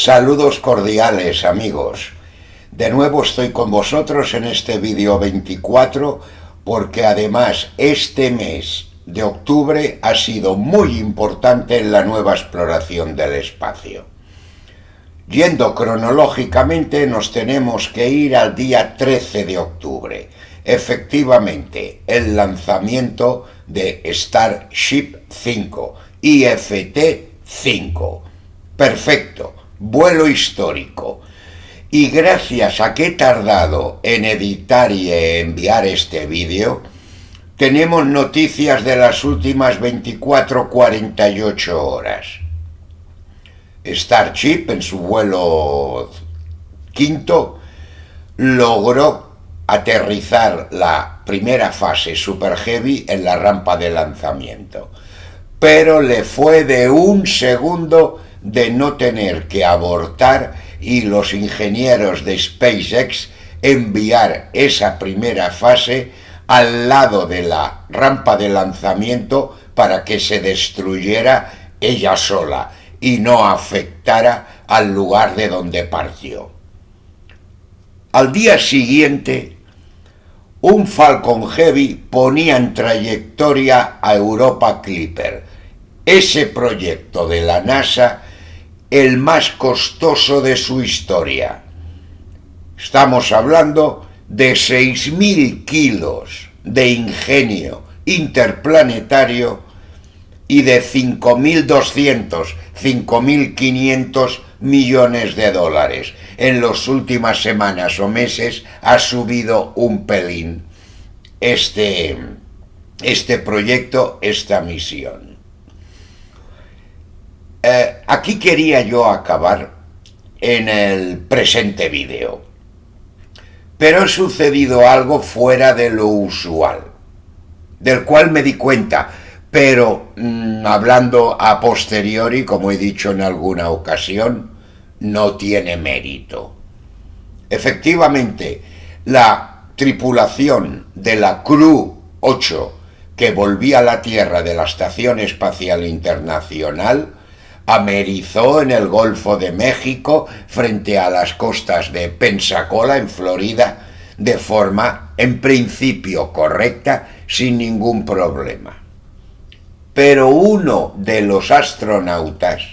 Saludos cordiales, amigos. De nuevo estoy con vosotros en este vídeo 24 porque además este mes de octubre ha sido muy importante en la nueva exploración del espacio. Yendo cronológicamente nos tenemos que ir al día 13 de octubre. Efectivamente, el lanzamiento de Starship 5, IFT-5. Perfecto. Vuelo histórico. Y gracias a que he tardado en editar y enviar este vídeo, tenemos noticias de las últimas 24-48 horas. Starship, en su vuelo quinto, logró aterrizar la primera fase Super Heavy en la rampa de lanzamiento, pero le fue de un segundo de no tener que abortar y los ingenieros de SpaceX enviar esa primera fase al lado de la rampa de lanzamiento para que se destruyera ella sola y no afectara al lugar de donde partió. Al día siguiente, un Falcon Heavy ponía en trayectoria a Europa Clipper, ese proyecto de la NASA, el más costoso de su historia. Estamos hablando de 6.000 kilos de ingenio interplanetario y de 5.200, 5.500 millones de dólares. En las últimas semanas o meses ha subido un pelín este proyecto, esta misión. Aquí quería yo acabar en el presente vídeo, pero ha sucedido algo fuera de lo usual, del cual me di cuenta, pero hablando a posteriori, como he dicho en alguna ocasión, no tiene mérito. Efectivamente, la tripulación de la Crew 8 que volvía a la Tierra de la Estación Espacial Internacional amerizó en el Golfo de México frente a las costas de Pensacola, en Florida, de forma, en principio, correcta, sin ningún problema. Pero uno de los astronautas,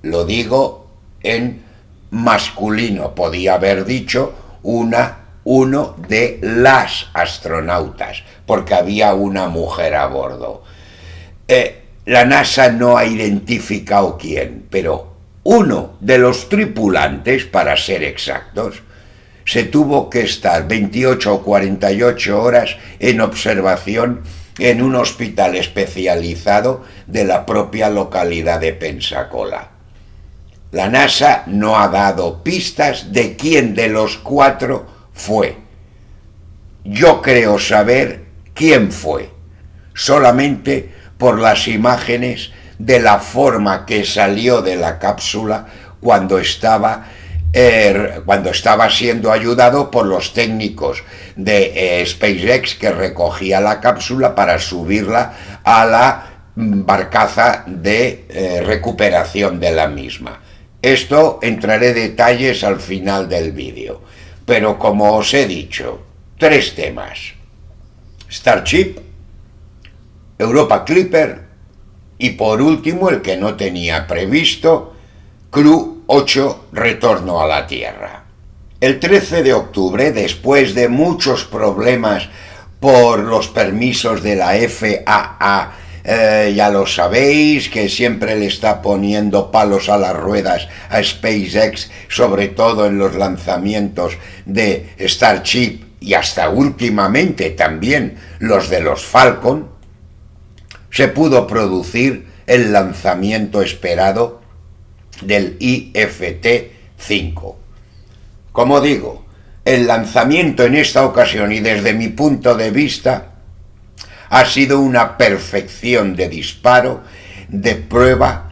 lo digo en masculino, podía haber dicho uno de las astronautas, porque había una mujer a bordo. La NASA no ha identificado quién, pero uno de los tripulantes, para ser exactos, se tuvo que estar 28 o 48 horas en observación en un hospital especializado de la propia localidad de Pensacola. La NASA no ha dado pistas de quién de los cuatro fue. Yo creo saber quién fue, solamente por las imágenes de la forma que salió de la cápsula cuando estaba siendo ayudado por los técnicos de SpaceX que recogía la cápsula para subirla a la barcaza de recuperación de la misma. Esto entraré detalles al final del vídeo, pero como os he dicho, 3 temas: Starship, Europa Clipper y por último, el que no tenía previsto, Crew 8, retorno a la Tierra. El 13 de octubre, después de muchos problemas por los permisos de la FAA, ya lo sabéis, que siempre le está poniendo palos a las ruedas a SpaceX, sobre todo en los lanzamientos de Starship y hasta últimamente también los de los Falcon, se pudo producir el lanzamiento esperado del IFT-5. Como digo, el lanzamiento en esta ocasión y desde mi punto de vista ha sido una perfección de disparo, de prueba,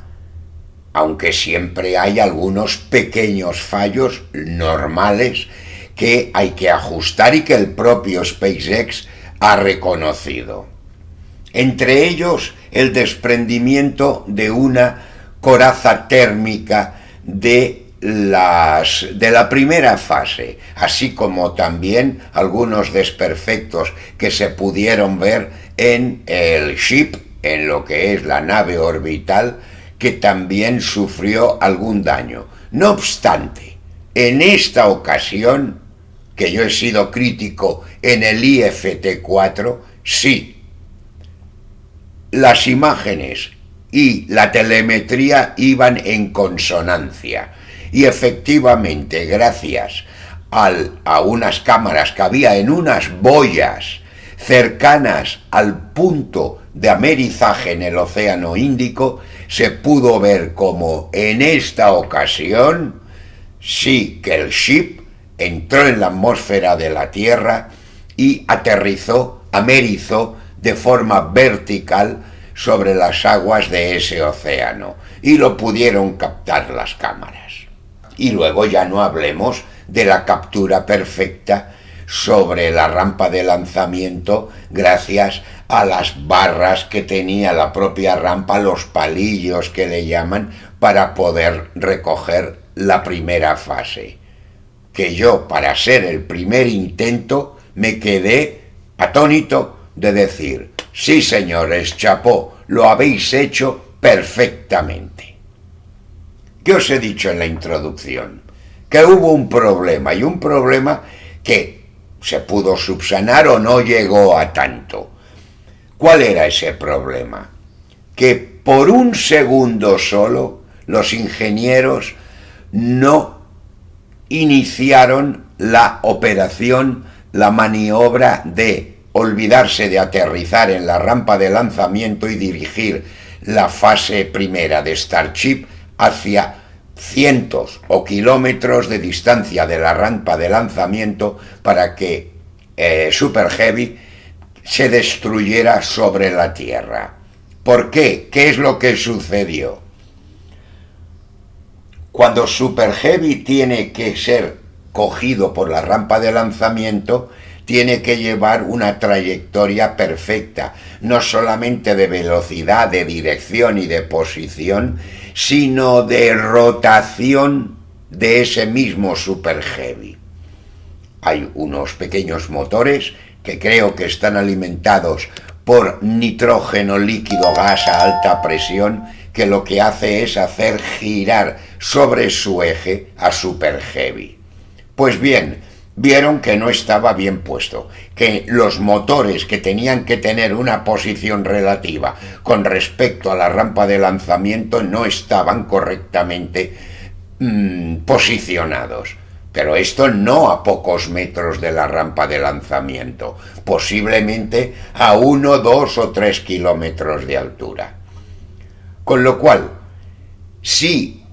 aunque siempre hay algunos pequeños fallos normales que hay que ajustar y que el propio SpaceX ha reconocido. Entre ellos, el desprendimiento de una coraza térmica de de la primera fase, así como también algunos desperfectos que se pudieron ver en el ship, en lo que es la nave orbital, que también sufrió algún daño. No obstante, en esta ocasión, que yo he sido crítico en el IFT-4, sí, las imágenes y la telemetría iban en consonancia. Y efectivamente, gracias a unas cámaras que había en unas boyas cercanas al punto de amerizaje en el Océano Índico, se pudo ver como en esta ocasión sí que el ship entró en la atmósfera de la Tierra y amerizó de forma vertical sobre las aguas de ese océano, y lo pudieron captar las cámaras. Y luego ya no hablemos de la captura perfecta sobre la rampa de lanzamiento gracias a las barras que tenía la propia rampa, los palillos que le llaman, para poder recoger la primera fase. Que yo, para ser el primer intento, me quedé atónito de decir: sí, señores, chapó, lo habéis hecho perfectamente. ¿Qué os he dicho en la introducción? Que hubo un problema, y un problema que se pudo subsanar o no llegó a tanto. ¿Cuál era ese problema? Que por un segundo solo los ingenieros no iniciaron la operación, la maniobra de olvidarse de aterrizar en la rampa de lanzamiento y dirigir la fase primera de Starship hacia cientos o kilómetros de distancia de la rampa de lanzamiento para que Super Heavy se destruyera sobre la Tierra. ¿Por qué? ¿Qué es lo que sucedió? Cuando Super Heavy tiene que ser cogido por la rampa de lanzamiento, tiene que llevar una trayectoria perfecta, no solamente de velocidad, de dirección y de posición, sino de rotación de ese mismo Super Heavy. Hay unos pequeños motores que creo que están alimentados por nitrógeno líquido, gas a alta presión, que lo que hace es hacer girar sobre su eje a Super Heavy. Pues bien, vieron que no estaba bien puesto, que los motores, que tenían que tener una posición relativa con respecto a la rampa de lanzamiento, no estaban correctamente posicionados. Pero esto no a pocos metros de la rampa de lanzamiento, posiblemente a 1, 2 o 3 kilómetros de altura. Con lo cual, si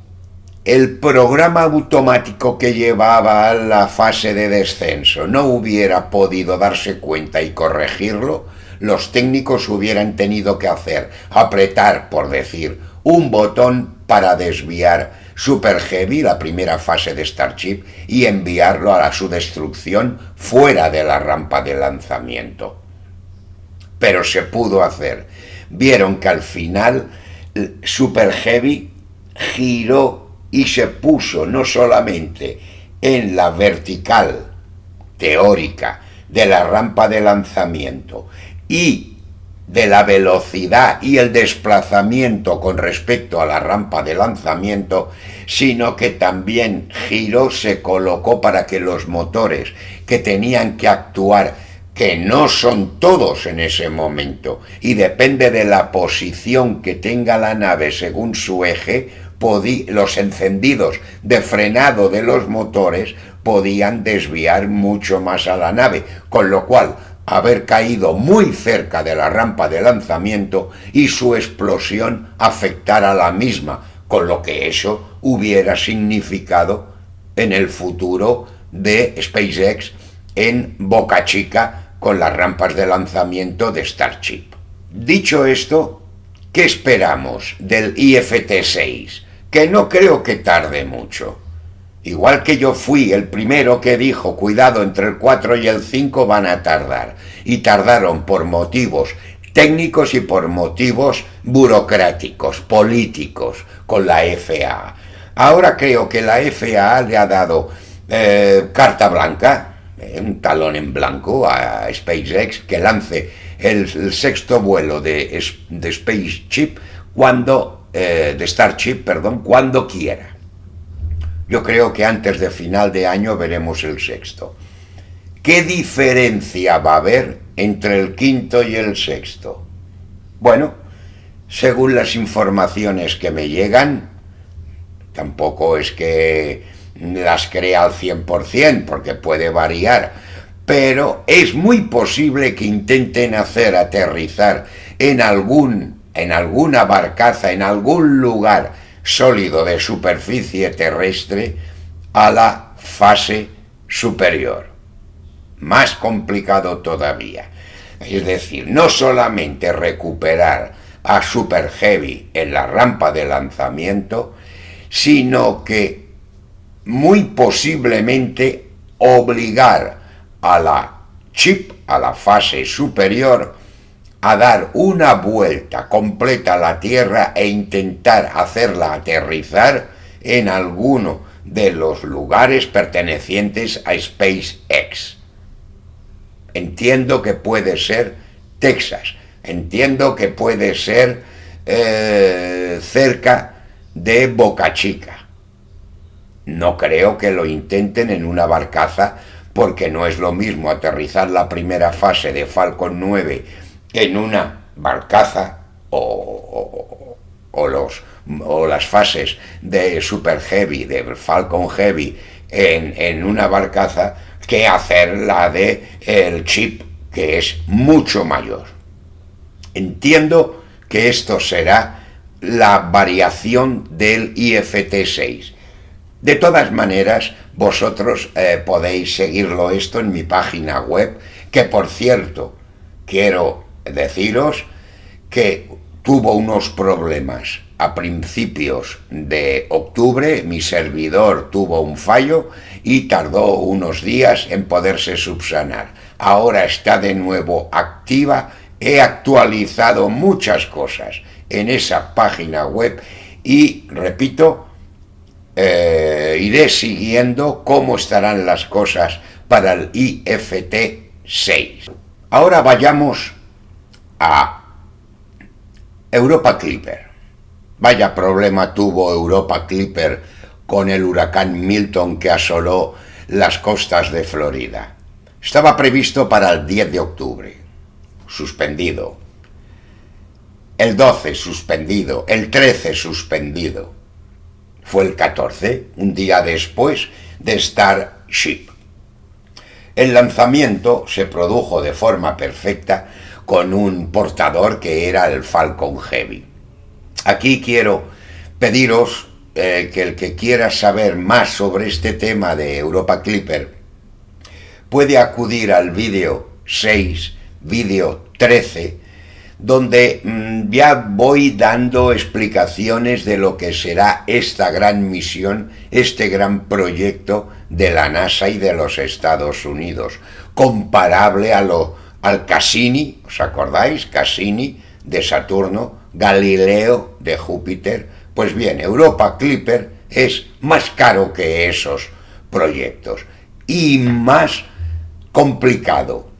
el programa automático que llevaba a la fase de descenso no hubiera podido darse cuenta y corregirlo, los técnicos hubieran tenido que apretar, por decir, un botón para desviar Super Heavy, la primera fase de Starship, y enviarlo a su destrucción fuera de la rampa de lanzamiento. Pero se pudo hacer. Vieron que al final Super Heavy giró y se puso no solamente en la vertical teórica de la rampa de lanzamiento y de la velocidad y el desplazamiento con respecto a la rampa de lanzamiento, sino que también giró, se colocó para que los motores que tenían que actuar, que no son todos en ese momento, y depende de la posición que tenga la nave según su eje, los encendidos de frenado de los motores podían desviar mucho más a la nave, con lo cual haber caído muy cerca de la rampa de lanzamiento y su explosión afectar a la misma, con lo que eso hubiera significado en el futuro de SpaceX en Boca Chica con las rampas de lanzamiento de Starship. Dicho esto, ¿qué esperamos del IFT-6? Que no creo que tarde mucho. Igual que yo fui el primero que dijo, cuidado, entre el 4 y el 5 van a tardar. Y tardaron por motivos técnicos y por motivos burocráticos, políticos, con la FAA. Ahora creo que la FAA le ha dado carta blanca, un talón en blanco a SpaceX que lance el sexto vuelo de Starship cuando quiera. Yo creo que antes de final de año veremos el sexto. ¿Qué diferencia va a haber entre el quinto y el sexto? Bueno, según las informaciones que me llegan, tampoco es que las crea al 100%, porque puede variar, pero es muy posible que intenten hacer aterrizar en alguna barcaza, en algún lugar sólido de superficie terrestre, a la fase superior. Más complicado todavía. Es decir, no solamente recuperar a Super Heavy en la rampa de lanzamiento, sino que muy posiblemente obligar a la Chip, a la fase superior, a dar una vuelta completa a la Tierra e intentar hacerla aterrizar en alguno de los lugares pertenecientes a SpaceX. Entiendo que puede ser Texas, entiendo que puede ser cerca de Boca Chica. No creo que lo intenten en una barcaza, porque no es lo mismo aterrizar la primera fase de Falcon 9 en una barcaza o las fases de Super Heavy, de Falcon Heavy en una barcaza, que hacer la de el Chip, que es mucho mayor. Entiendo que esto será la variación del IFT-6. De todas maneras, vosotros podéis seguirlo esto en mi página web, que por cierto, quiero deciros que tuvo unos problemas a principios de octubre, mi servidor tuvo un fallo y tardó unos días en poderse subsanar. Ahora está de nuevo activa, he actualizado muchas cosas en esa página web y, repito, iré siguiendo cómo estarán las cosas para el IFT-6. Ahora vayamos a Europa Clipper. Vaya problema tuvo Europa Clipper con el huracán Milton que asoló las costas de Florida. Estaba previsto para el 10 de octubre, suspendido. El 12 suspendido, el 13 suspendido. Fue el 14, un día después de Starship. El lanzamiento se produjo de forma perfecta con un portador que era el Falcon Heavy. Aquí quiero pediros que el que quiera saber más sobre este tema de Europa Clipper puede acudir al vídeo 6, vídeo 13, donde ya voy dando explicaciones de lo que será esta gran misión, este gran proyecto de la NASA y de los Estados Unidos, comparable al Cassini, ¿os acordáis? Cassini de Saturno, Galileo de Júpiter. Pues bien, Europa Clipper es más caro que esos proyectos y más complicado,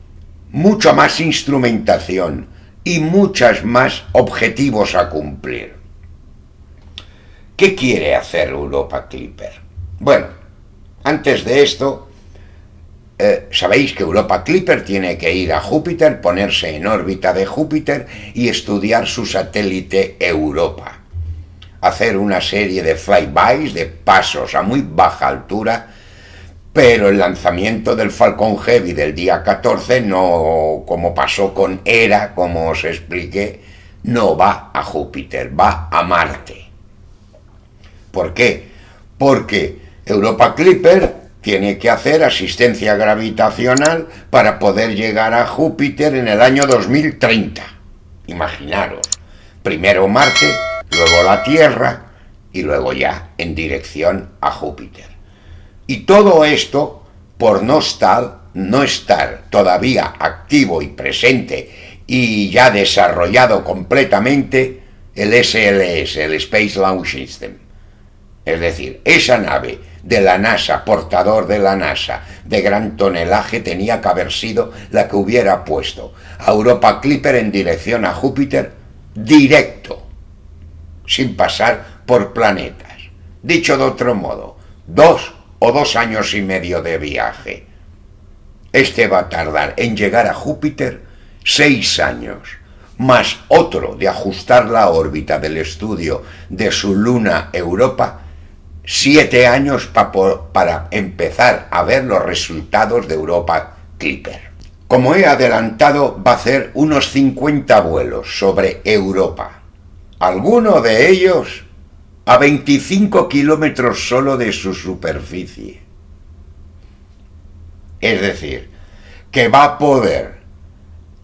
mucha más instrumentación y muchos más objetivos a cumplir. ¿Qué quiere hacer Europa Clipper? Bueno, antes de esto, sabéis que Europa Clipper tiene que ir a Júpiter, ponerse en órbita de Júpiter y estudiar su satélite Europa. Hacer una serie de flybys, de pasos a muy baja altura, pero el lanzamiento del Falcon Heavy del día 14, no como pasó con Hera, como os expliqué, no va a Júpiter, va a Marte. ¿Por qué? Porque Europa Clipper tiene que hacer asistencia gravitacional para poder llegar a Júpiter en el año 2030. Imaginaros, primero Marte, luego la Tierra y luego ya en dirección a Júpiter. Y todo esto por no estar todavía activo y presente y ya desarrollado completamente el SLS, el Space Launch System. Es decir, esa nave de la NASA, portador de la NASA, de gran tonelaje, tenía que haber sido la que hubiera puesto a Europa Clipper en dirección a Júpiter directo, sin pasar por planetas. Dicho de otro modo, 2 o 2 años y medio de viaje. Este va a tardar en llegar a Júpiter 6 años, más otro de ajustar la órbita del estudio de su luna Europa, 7 años para empezar a ver los resultados de Europa Clipper. Como he adelantado, va a hacer unos 50 vuelos sobre Europa, algunos de ellos a 25 kilómetros solo de su superficie. Es decir, que va a poder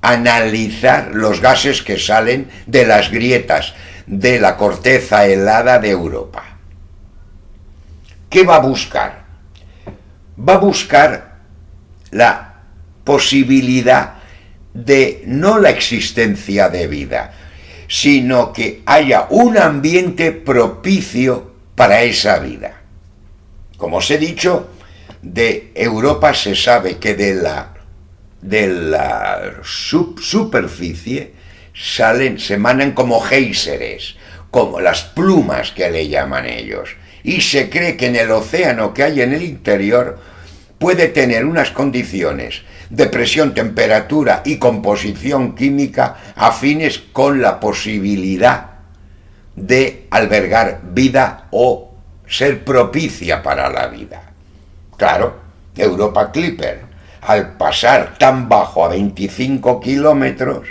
analizar los gases que salen de las grietas de la corteza helada de Europa. ¿Qué va a buscar? Va a buscar la posibilidad de no la existencia de vida, sino que haya un ambiente propicio para esa vida. Como os he dicho, de Europa se sabe que de la superficie se emanan como géiseres, como las plumas que le llaman ellos, y se cree que en el océano que hay en el interior puede tener unas condiciones de presión, temperatura y composición química afines con la posibilidad de albergar vida o ser propicia para la vida. Claro, Europa Clipper, al pasar tan bajo a 25 kilómetros,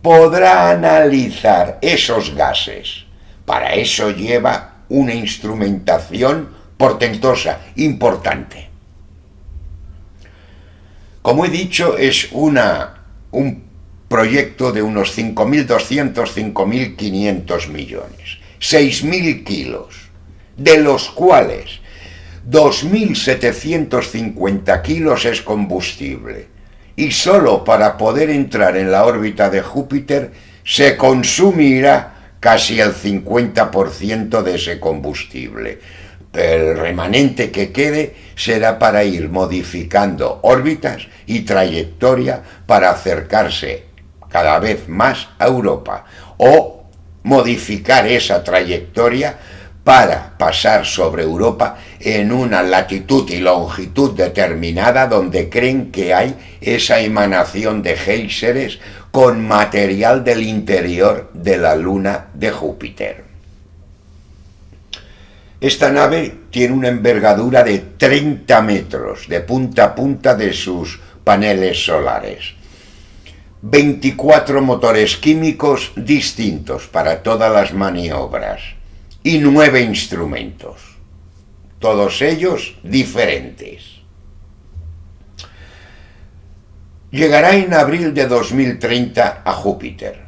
podrá analizar esos gases. Para eso lleva una instrumentación portentosa, importante. Como he dicho, es un proyecto de unos 5.200, 5.500 millones, 6.000 kilos, de los cuales 2.750 kilos es combustible, y solo para poder entrar en la órbita de Júpiter se consumirá casi el 50% de ese combustible. El remanente que quede será para ir modificando órbitas y trayectoria para acercarse cada vez más a Europa, o modificar esa trayectoria para pasar sobre Europa en una latitud y longitud determinada donde creen que hay esa emanación de géiseres con material del interior de la luna de Júpiter. Esta nave tiene una envergadura de 30 metros de punta a punta de sus paneles solares. 24 motores químicos distintos para todas las maniobras y 9 instrumentos, todos ellos diferentes. Llegará en abril de 2030 a Júpiter,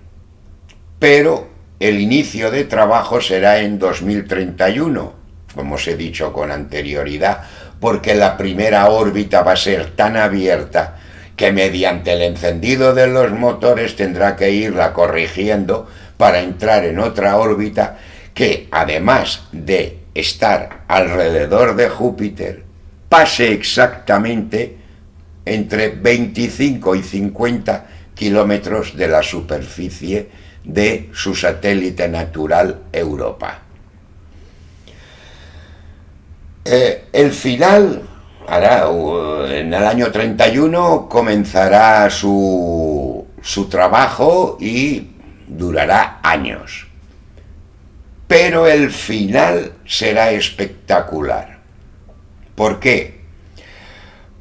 pero el inicio de trabajo será en 2031, como os he dicho con anterioridad, porque la primera órbita va a ser tan abierta que mediante el encendido de los motores tendrá que irla corrigiendo para entrar en otra órbita que, además de estar alrededor de Júpiter, pase exactamente entre 25 y 50 kilómetros de la superficie de su satélite natural Europa. El final hará, en el año 31 comenzará su trabajo y durará años. Pero el final será espectacular. ¿Por qué?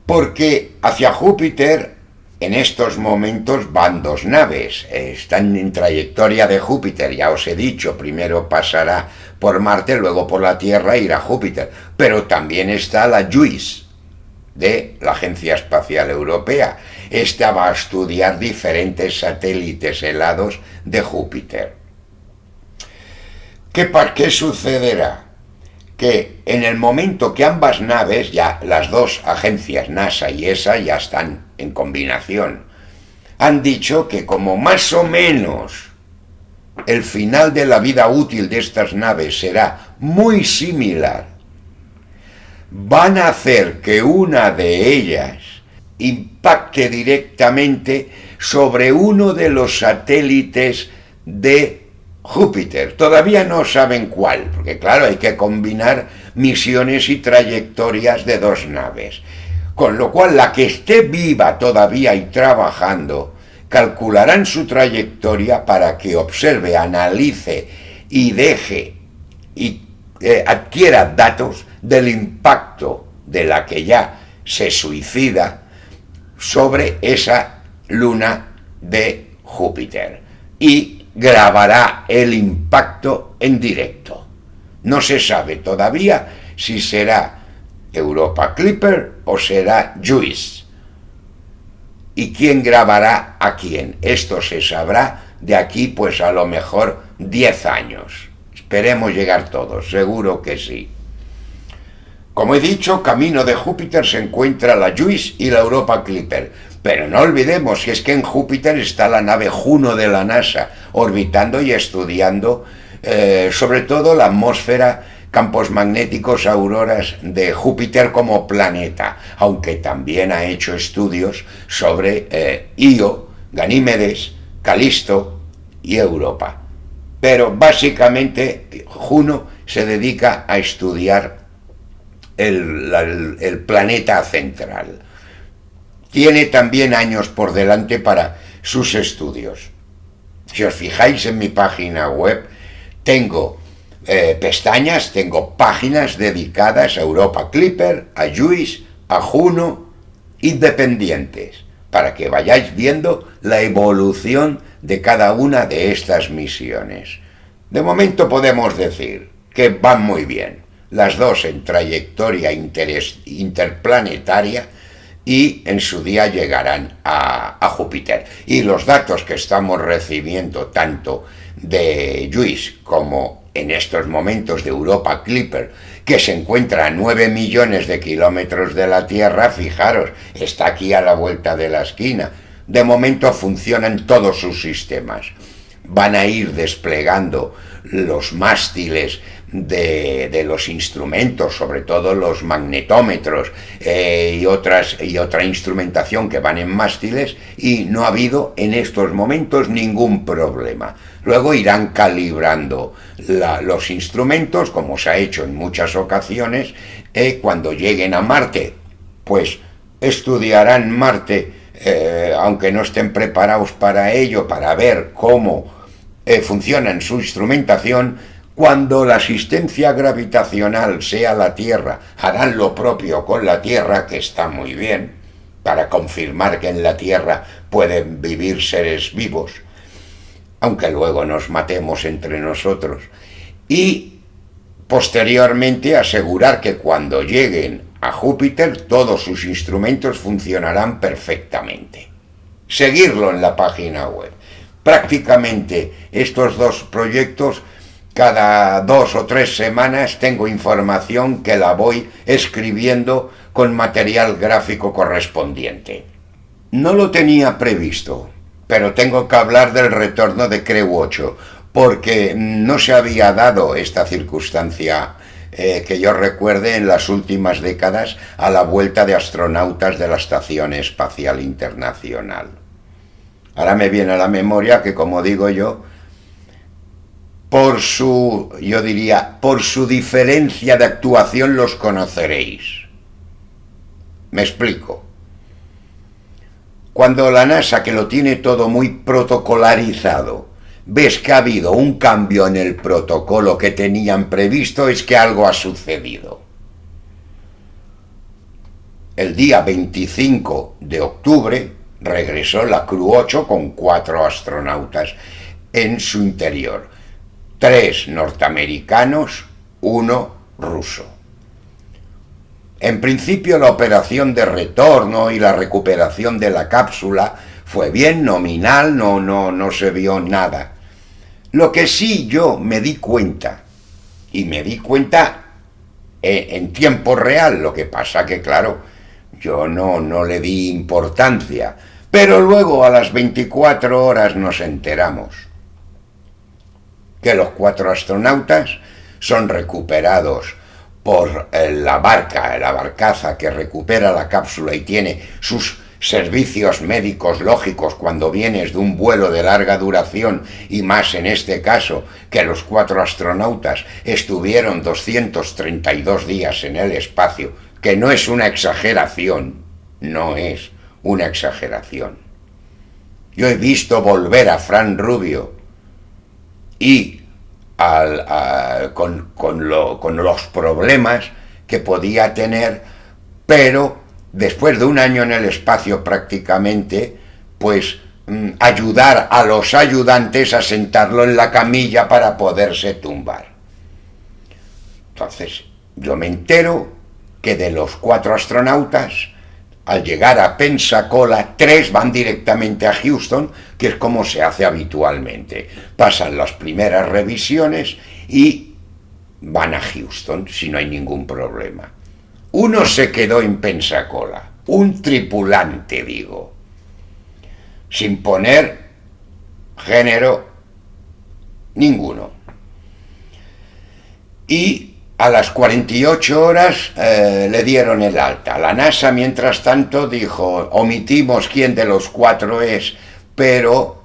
Porque hacia Júpiter en estos momentos van 2 naves, están en trayectoria de Júpiter, ya os he dicho, primero pasará por Marte, luego por la Tierra e irá a Júpiter, pero también está la JUICE, de la Agencia Espacial Europea. Esta va a estudiar diferentes satélites helados de Júpiter. ¿Qué sucederá? Que en el momento que ambas naves, ya las 2 agencias, NASA y ESA, ya están en combinación, han dicho que como más o menos el final de la vida útil de estas naves será muy similar, van a hacer que una de ellas impacte directamente sobre uno de los satélites de Júpiter. Todavía no saben cuál, porque claro, hay que combinar misiones y trayectorias de dos naves. Con lo cual, la que esté viva todavía y trabajando, calcularán su trayectoria para que observe, analice y deje y adquiera datos del impacto de la que ya se suicida sobre esa luna de Júpiter y grabará el impacto en directo. No se sabe todavía si será Europa Clipper o será JUICE. ¿Y quién grabará a quién? Esto se sabrá de aquí pues a lo mejor 10 años. Esperemos llegar todos, seguro que sí. Como he dicho, camino de Júpiter se encuentra la JUICE y la Europa Clipper. Pero no olvidemos que es que en Júpiter está la nave Juno de la NASA, orbitando y estudiando sobre todo la atmósfera, campos magnéticos, auroras de Júpiter como planeta, aunque también ha hecho estudios sobre Io, Ganímedes, Calisto y Europa. Pero básicamente Juno se dedica a estudiar el planeta central. Tiene también años por delante para sus estudios. Si os fijáis en mi página web, tengo pestañas, tengo páginas dedicadas a Europa Clipper, a JUICE, a Juno, independientes, para que vayáis viendo la evolución de cada una de estas misiones. De momento podemos decir que van muy bien, las dos en trayectoria interplanetaria, y en su día llegarán a Júpiter. Y los datos que estamos recibiendo tanto de JUICE como en estos momentos de Europa Clipper, que se encuentra a 9 millones de kilómetros de la Tierra, fijaros, está aquí a la vuelta de la esquina. De momento funcionan todos sus sistemas. Van a ir desplegando los mástiles de los instrumentos, sobre todo los magnetómetros y otra instrumentación que van en mástiles, y no ha habido en estos momentos ningún problema. Luego irán calibrando los instrumentos, como se ha hecho en muchas ocasiones. Cuando lleguen a Marte, pues estudiarán Marte, aunque no estén preparados para ello, para ver cómo funciona en su instrumentación. Cuando la asistencia gravitacional sea la Tierra, harán lo propio con la Tierra, que está muy bien, para confirmar que en la Tierra pueden vivir seres vivos, aunque luego nos matemos entre nosotros. Y posteriormente asegurar que cuando lleguen a Júpiter todos sus instrumentos funcionarán perfectamente. Seguirlo en la página web. Prácticamente estos dos proyectos, cada 2 o 3 semanas tengo información que la voy escribiendo con material gráfico correspondiente. No lo tenía previsto, pero tengo que hablar del retorno de Crew 8, porque no se había dado esta circunstancia que yo recuerde en las últimas décadas a la vuelta de astronautas de la Estación Espacial Internacional. Ahora me viene a la memoria que, como digo yo, por su diferencia de actuación los conoceréis. Me explico. Cuando la NASA, que lo tiene todo muy protocolarizado, ves que ha habido un cambio en el protocolo que tenían previsto, es que algo ha sucedido. El día 25 de octubre regresó la Crew 8 con 4 astronautas en su interior. 3 norteamericanos, 1 ruso. En principio la operación de retorno y la recuperación de la cápsula fue bien nominal, no se vio nada. Lo que sí yo me di cuenta, y me di cuenta en tiempo real, lo que pasa que claro, yo no le di importancia, Pero luego a las 24 horas nos enteramos que los 4 astronautas son recuperados por la barcaza que recupera la cápsula y tiene sus servicios médicos lógicos cuando vienes de un vuelo de larga duración, y más en este caso que los 4 astronautas estuvieron 232 días en el espacio, que no es una exageración, no es una exageración. Yo he visto volver a Fran Rubio y con los problemas que podía tener, pero después de un año en el espacio prácticamente, pues ayudar a los ayudantes a sentarlo en la camilla para poderse tumbar. Entonces, yo me entero que de los 4 astronautas, al llegar a Pensacola, 3 van directamente a Houston, que es como se hace habitualmente. Pasan las primeras revisiones y van a Houston si no hay ningún problema. Uno se quedó en Pensacola, un tripulante, digo, sin poner género ninguno. Y a las 48 horas le dieron el alta. La NASA, mientras tanto, dijo, omitimos quién de los 4 es, pero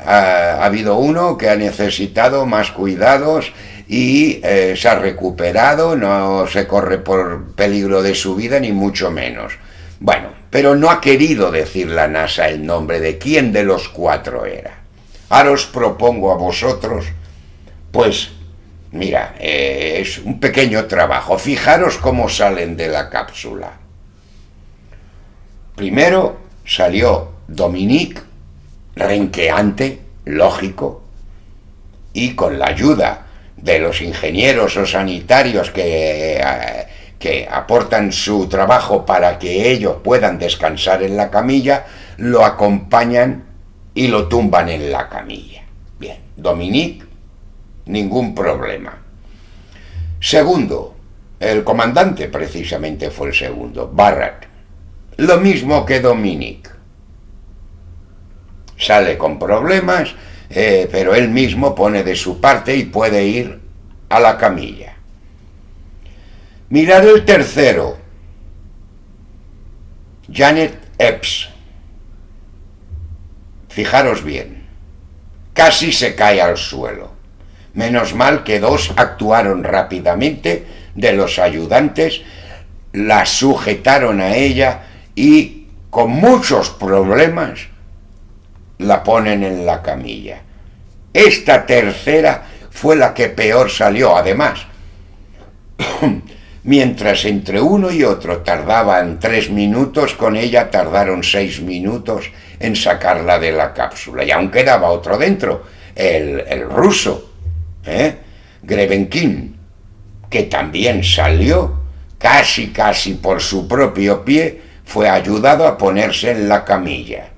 ha habido uno que ha necesitado más cuidados y se ha recuperado, no se corre por peligro de su vida, ni mucho menos. Bueno, pero no ha querido decir la NASA el nombre de quién de los 4 era. Ahora os propongo a vosotros, pues, mira, es un pequeño trabajo. Fijaros cómo salen de la cápsula. Primero salió Dominique, renqueante, lógico, y con la ayuda de los ingenieros o sanitarios que aportan su trabajo para que ellos puedan descansar en la camilla, lo acompañan y lo tumban en la camilla. Bien, Dominique, ningún problema. Segundo, el comandante precisamente fue el segundo, Barrett. Lo mismo que Dominique. Sale con problemas, pero él mismo pone de su parte y puede ir a la camilla. Mirad el tercero, Janet Epps. Fijaros bien, casi se cae al suelo. Menos mal que 2 actuaron rápidamente de los ayudantes, la sujetaron a ella y con muchos problemas la ponen en la camilla. Esta tercera fue la que peor salió. Además, mientras entre uno y otro tardaban 3 minutos, con ella tardaron 6 minutos en sacarla de la cápsula. Y aún quedaba otro dentro, el ruso, Grebenkin, que también salió casi por su propio pie, fue ayudado a ponerse en la camilla.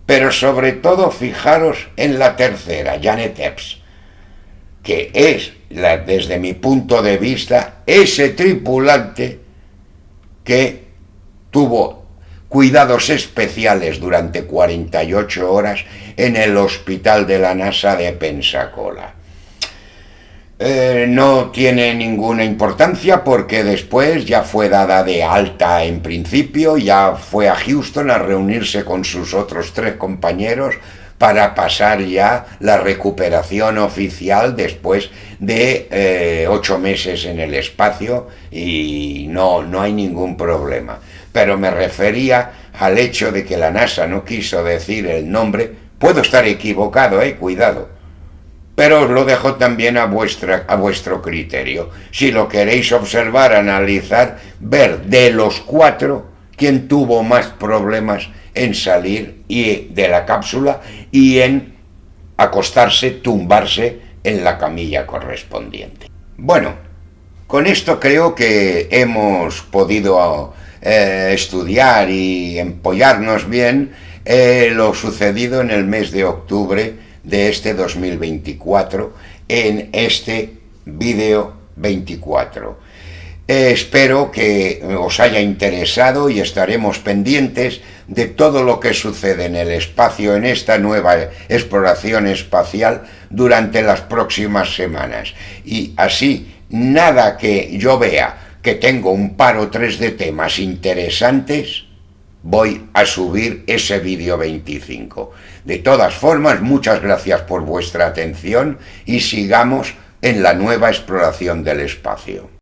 Pero sobre todo fijaros en la tercera, Janet Epps, que es, desde mi punto de vista, ese tripulante que tuvo cuidados especiales durante 48 horas en el hospital de la NASA de Pensacola. No tiene ninguna importancia porque después ya fue dada de alta en principio, ya fue a Houston a reunirse con sus otros 3 compañeros para pasar ya la recuperación oficial después de 8 meses en el espacio, y no hay ningún problema. Pero me refería al hecho de que la NASA no quiso decir el nombre. Puedo estar equivocado, cuidado. Pero os lo dejo también a vuestro criterio. Si lo queréis observar, analizar, ver de los 4 quién tuvo más problemas en salir de la cápsula y en acostarse, tumbarse en la camilla correspondiente. Bueno, con esto creo que hemos podido estudiar y empollarnos bien lo sucedido en el mes de octubre de este 2024 en este vídeo 24. Espero que os haya interesado y estaremos pendientes de todo lo que sucede en el espacio, en esta nueva exploración espacial durante las próximas semanas. Y así, nada que yo vea que tengo un par o tres de temas interesantes, voy a subir ese vídeo 25. De todas formas, muchas gracias por vuestra atención y sigamos en la nueva exploración del espacio.